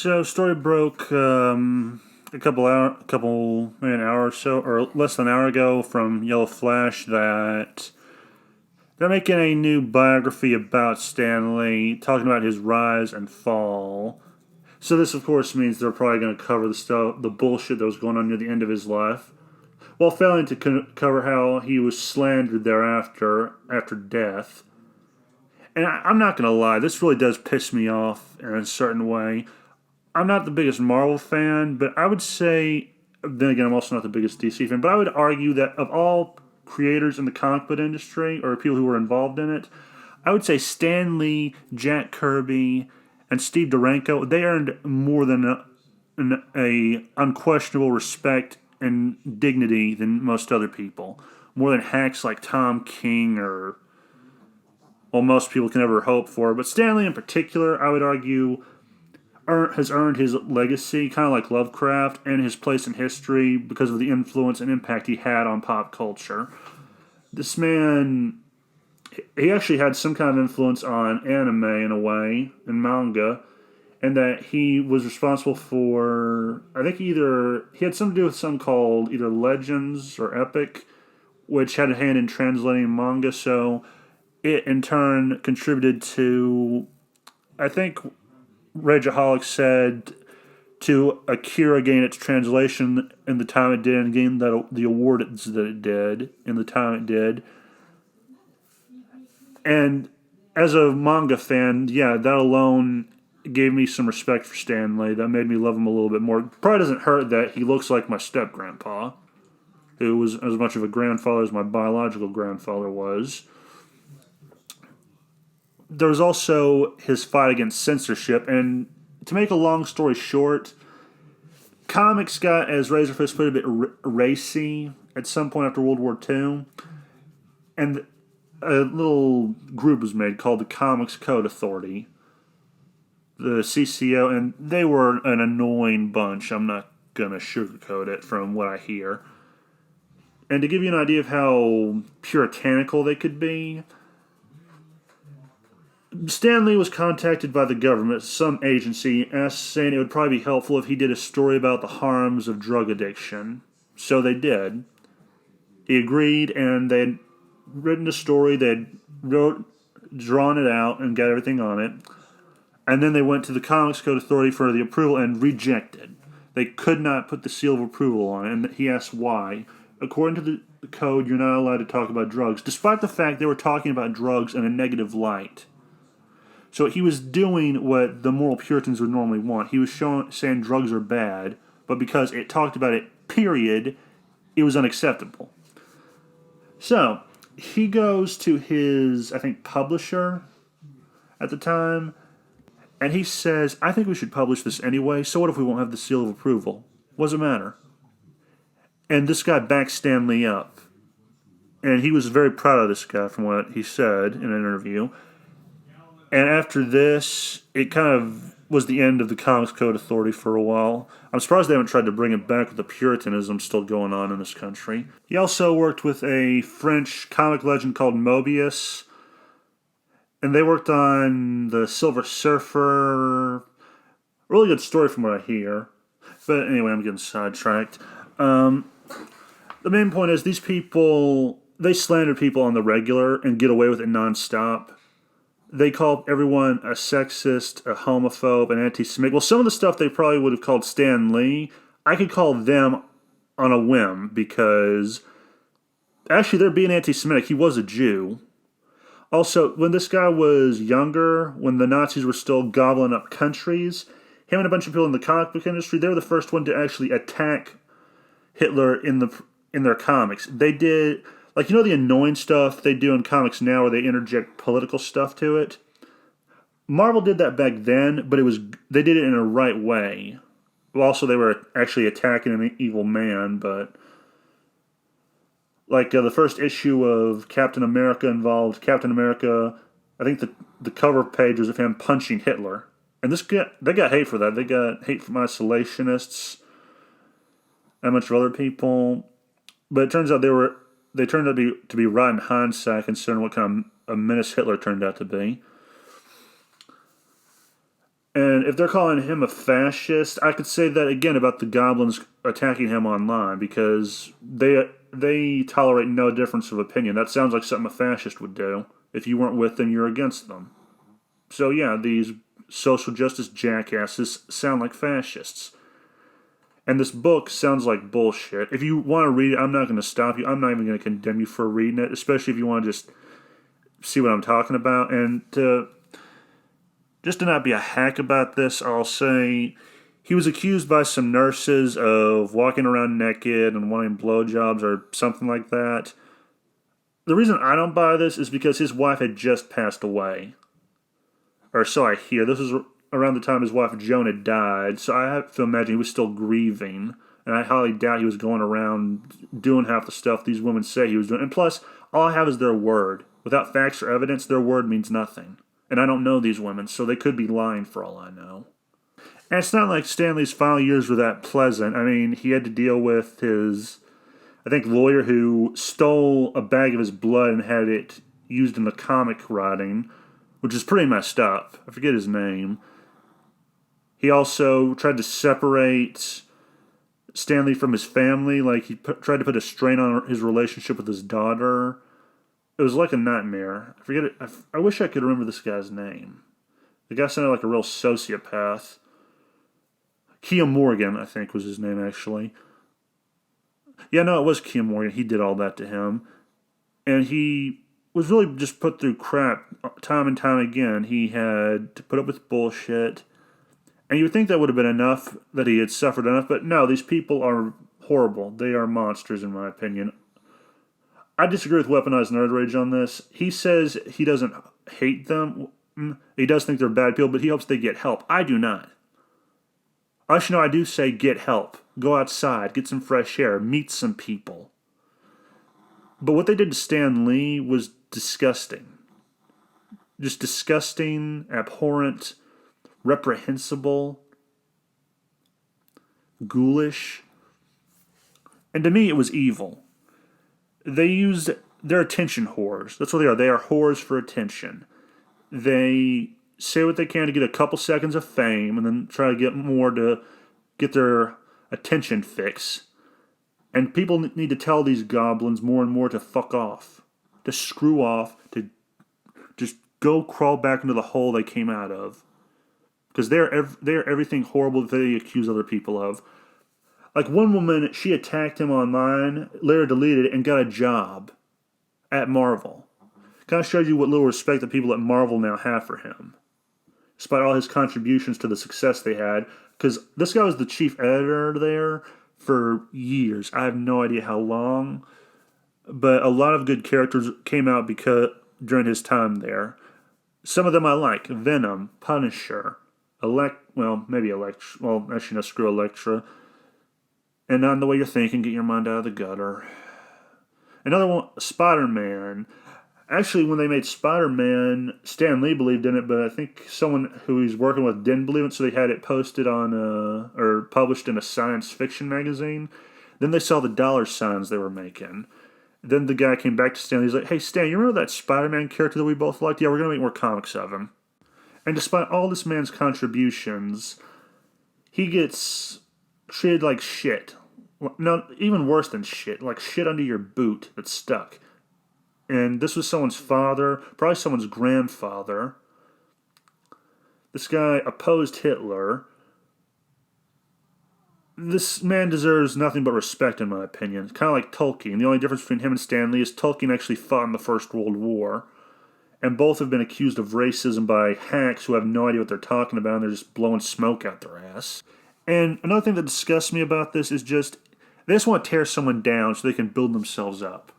So story broke maybe an hour or so, or less than an hour ago from Yellow Flash that they're making a new biography about Stanley, talking about his rise and fall. So this, of course, means they're probably going to cover the bullshit that was going on near the end of his life, while failing to cover how he was slandered thereafter after death. And I'm not going to lie, this really does piss me off in a certain way. I'm not the biggest Marvel fan, but I would say, then again, I'm also not the biggest DC fan, but I would argue that of all creators in the comic book industry, or people who were involved in it, I would say Stan Lee, Jack Kirby, and Steve Duranko, they earned more than a unquestionable respect and dignity than most other people. More than hacks like Tom King or, well, most people can ever hope for. But Stanley in particular, I would argue, has earned his legacy, kind of like Lovecraft, and his place in history because of the influence and impact he had on pop culture. This man, he actually had some kind of influence on anime in a way, and manga, and that he was responsible for, I think he had something to do with something called either Legends or Epic, which had a hand in translating manga, so it in turn contributed to, I think Rageaholic said, to Akira gain its translation in the time it did and gain the awards that it did in the time it did. And as a manga fan, yeah, that alone gave me some respect for Stanley. That made me love him a little bit more. Probably doesn't hurt that he looks like my step grandpa, who was as much of a grandfather as my biological grandfather was. There was also his fight against censorship, and to make a long story short, comics got, as Razorfist put it, a bit racy at some point after World War II, and a little group was made called the Comics Code Authority, the CCO, and they were an annoying bunch. I'm not going to sugarcoat it from what I hear. And to give you an idea of how puritanical they could be, Stanley was contacted by the government, some agency, saying it would probably be helpful if he did a story about the harms of drug addiction. So they did. He agreed, and they had written a story. They had drawn it out, and got everything on it. And then they went to the Comics Code Authority for the approval and rejected. They could not put the seal of approval on it, and he asked why. According to the code, you're not allowed to talk about drugs, despite the fact they were talking about drugs in a negative light. So he was doing what the moral Puritans would normally want. He was saying drugs are bad, but because it talked about it, period, it was unacceptable. So he goes to his, I think, publisher at the time, and he says, I think we should publish this anyway, so what if we won't have the seal of approval? What does it matter? And this guy backed Stanley up. And he was very proud of this guy from what he said in an interview. And after this, it kind of was the end of the Comics Code Authority for a while. I'm surprised they haven't tried to bring it back with the Puritanism still going on in this country. He also worked with a French comic legend called Mobius, and they worked on the Silver Surfer. Really good story from what I hear. But anyway, I'm getting sidetracked. The main point is these people, they slander people on the regular and get away with it nonstop. They call everyone a sexist, a homophobe, an anti-Semitic. Well, some of the stuff they probably would have called Stan Lee, I could call them on a whim because actually they're being anti-Semitic. He was a Jew. Also, when this guy was younger, when the Nazis were still gobbling up countries, him and a bunch of people in the comic book industry, they were the first one to actually attack Hitler in their comics. They did, like, you know the annoying stuff they do in comics now where they interject political stuff to it? Marvel did that back then, but they did it in a right way. Well, also, they were actually attacking an evil man, but like the first issue of Captain America involved Captain America. I think the cover page was of him punching Hitler, and they got hate for that. They got hate from isolationists and a bunch of other people. But it turns out they turned out to be right in hindsight, considering what kind of a menace Hitler turned out to be. And if they're calling him a fascist, I could say that again about the goblins attacking him online because they tolerate no difference of opinion. That sounds like something a fascist would do. If you weren't with them, you're against them. So yeah, these social justice jackasses sound like fascists. And this book sounds like bullshit. If you want to read it, I'm not going to stop you. I'm not even going to condemn you for reading it, especially if you want to just see what I'm talking about. And just to not be a hack about this, I'll say he was accused by some nurses of walking around naked and wanting blowjobs or something like that. The reason I don't buy this is because his wife had just passed away. Or so I hear. This was around the time his wife Joan had died, so I have to imagine he was still grieving. And I highly doubt he was going around doing half the stuff these women say he was doing. And plus, all I have is their word. Without facts or evidence, their word means nothing. And I don't know these women, so they could be lying for all I know. And it's not like Stanley's final years were that pleasant. I mean, he had to deal with his, I think, lawyer who stole a bag of his blood and had it used in the comic writing, which is pretty messed up. I forget his name. He also tried to separate Stanley from his family. Like, he tried to put a strain on his relationship with his daughter. It was like a nightmare. I forget it. I wish I could remember this guy's name. The guy sounded like a real sociopath. Kia Morgan, I think, was his name, actually. Yeah, no, it was Kia Morgan. He did all that to him. And he was really just put through crap time and time again. He had to put up with bullshit. And you would think that would have been enough, that he had suffered enough. But no, these people are horrible. They are monsters, in my opinion. I disagree with Weaponized Nerd Rage on this. He says he doesn't hate them. He does think they're bad people, but he hopes they get help. I do not. Actually, no, I do say get help. Go outside, get some fresh air, meet some people. But what they did to Stan Lee was disgusting. Just disgusting, abhorrent, reprehensible, ghoulish. And to me, it was evil. They used their attention whores. That's what they are. They are whores for attention. They say what they can to get a couple seconds of fame and then try to get more to get their attention fix. And people need to tell these goblins more and more to fuck off, to screw off, to just go crawl back into the hole they came out of. Because they're everything horrible that they accuse other people of. Like one woman, she attacked him online, later deleted it, and got a job at Marvel. Kind of shows you what little respect that people at Marvel now have for him. Despite all his contributions to the success they had. Because this guy was the chief editor there for years. I have no idea how long. But a lot of good characters came out during his time there. Some of them I like. Venom, Punisher, screw Elektra. And Not in the Way You're Thinking, Get Your Mind Out of the Gutter. Another one, Spider-Man. Actually, when they made Spider-Man, Stan Lee believed in it, but I think someone who he's working with didn't believe it, so they had it posted on, or published in a science fiction magazine. Then they saw the dollar signs they were making. Then the guy came back to Stan Lee. He's like, hey, Stan, you remember that Spider-Man character that we both liked? Yeah, we're going to make more comics of him. And despite all this man's contributions, he gets treated like shit. No, even worse than shit. Like shit under your boot that's stuck. And this was someone's father, probably someone's grandfather. This guy opposed Hitler. This man deserves nothing but respect, in my opinion. It's kind of like Tolkien. The only difference between him and Stan Lee is Tolkien actually fought in the First World War. And both have been accused of racism by hacks who have no idea what they're talking about, and they're just blowing smoke out their ass. And another thing that disgusts me about this is just, they just want to tear someone down so they can build themselves up.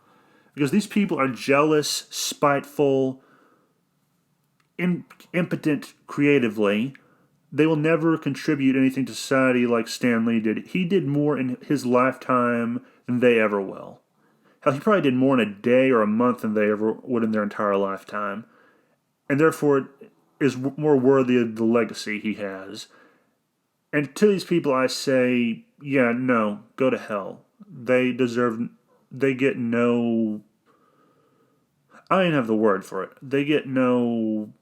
Because these people are jealous, spiteful, impotent creatively. They will never contribute anything to society like Stan Lee did. He did more in his lifetime than they ever will. Hell, he probably did more in a day or a month than they ever would in their entire lifetime. And therefore is more worthy of the legacy he has. And to these people I say, yeah, no, go to hell. They get no, I don't even have the word for it. They get no,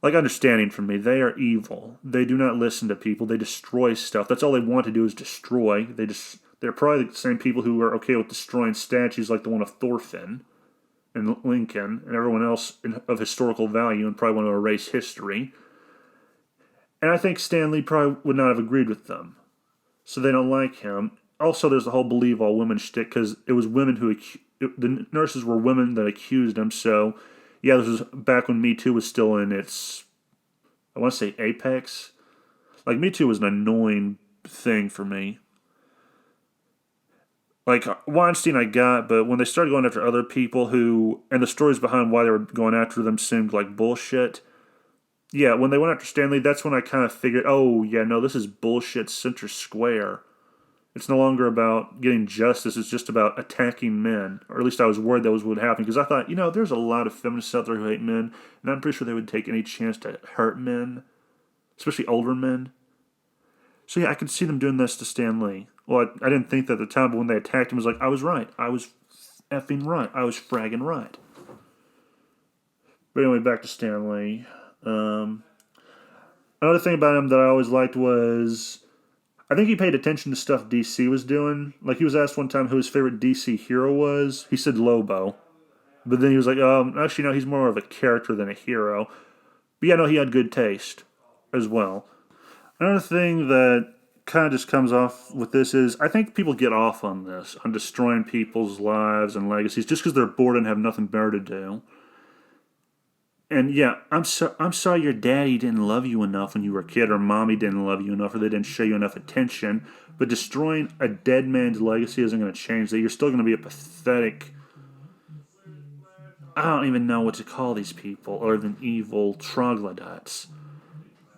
like understanding from me, they are evil. They do not listen to people. They destroy stuff. That's all they want to do is destroy. They're probably the same people who are okay with destroying statues like the one of Thorfinn and Lincoln and everyone else of historical value and probably want to erase history. And I think Stan Lee probably would not have agreed with them. So they don't like him. Also, there's the whole believe all women shtick because it was women the nurses were women that accused him. So, yeah, this was back when Me Too was still in its, I want to say apex. Like, Me Too was an annoying thing for me. Like, Weinstein I got, but when they started going after other people and the stories behind why they were going after them seemed like bullshit. Yeah, when they went after Stanley, that's when I kind of figured, oh, yeah, no, this is bullshit center square. It's no longer about getting justice, it's just about attacking men. Or at least I was worried that was what would happen, because I thought, there's a lot of feminists out there who hate men, and I'm pretty sure they would take any chance to hurt men, especially older men. So yeah, I could see them doing this to Stan Lee. Well, I didn't think that at the time, but when they attacked him, I was like, I was right. I was effing right. I was fragging right. But anyway, back to Stan Lee. Another thing about him that I always liked was I think he paid attention to stuff DC was doing. Like, he was asked one time who his favorite DC hero was. He said Lobo. But then he was like, actually, no, he's more of a character than a hero. But yeah, no, he had good taste as well. Another thing that kind of just comes off with this is I think people get off on this, on destroying people's lives and legacies just because they're bored and have nothing better to do. And yeah, I'm sorry your daddy didn't love you enough when you were a kid, or mommy didn't love you enough, or they didn't show you enough attention. But destroying a dead man's legacy isn't going to change that. You're still going to be a pathetic. I don't even know what to call these people other than evil troglodytes.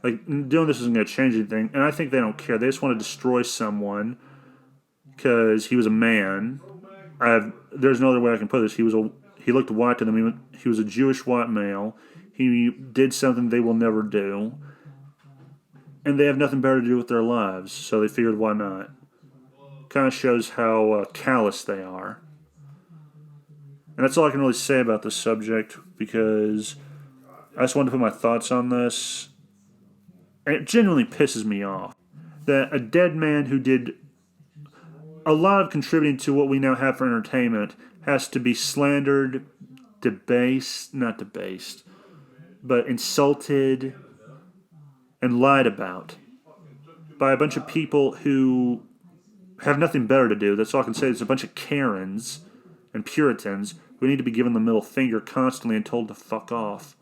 Like, doing this isn't going to change anything, and I think they don't care. They just want to destroy someone because he was a man. There's no other way I can put this. He looked white to them. He was a Jewish white male. He did something they will never do. And they have nothing better to do with their lives, so they figured, why not? Kind of shows how callous they are. And that's all I can really say about this subject, because I just wanted to put my thoughts on this. And it genuinely pisses me off that a dead man who did a lot of contributing to what we now have for entertainment has to be slandered, but insulted and lied about by a bunch of people who have nothing better to do. That's all I can say. It's a bunch of Karens and Puritans who need to be given the middle finger constantly and told to fuck off.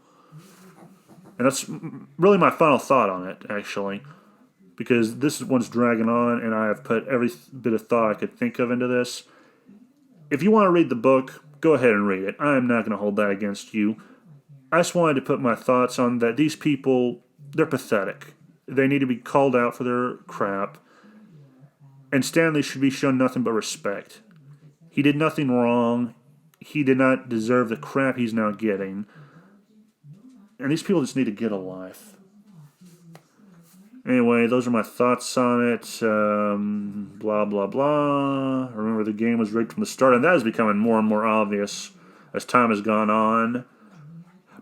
And that's really my final thought on it, actually, because this one's dragging on, and I have put every bit of thought I could think of into this. If you want to read the book, go ahead and read it. I am not going to hold that against you. I just wanted to put my thoughts on that. These people, they're pathetic. They need to be called out for their crap. And Stanley should be shown nothing but respect. He did nothing wrong. He did not deserve the crap he's now getting. And these people just need to get a life. Anyway, those are my thoughts on it. Blah, blah, blah. Remember, the game was rigged from the start, and that is becoming more and more obvious as time has gone on.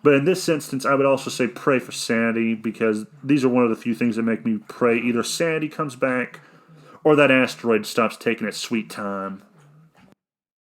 But in this instance, I would also say pray for Sandy, because these are one of the few things that make me pray either Sandy comes back or that asteroid stops taking its sweet time.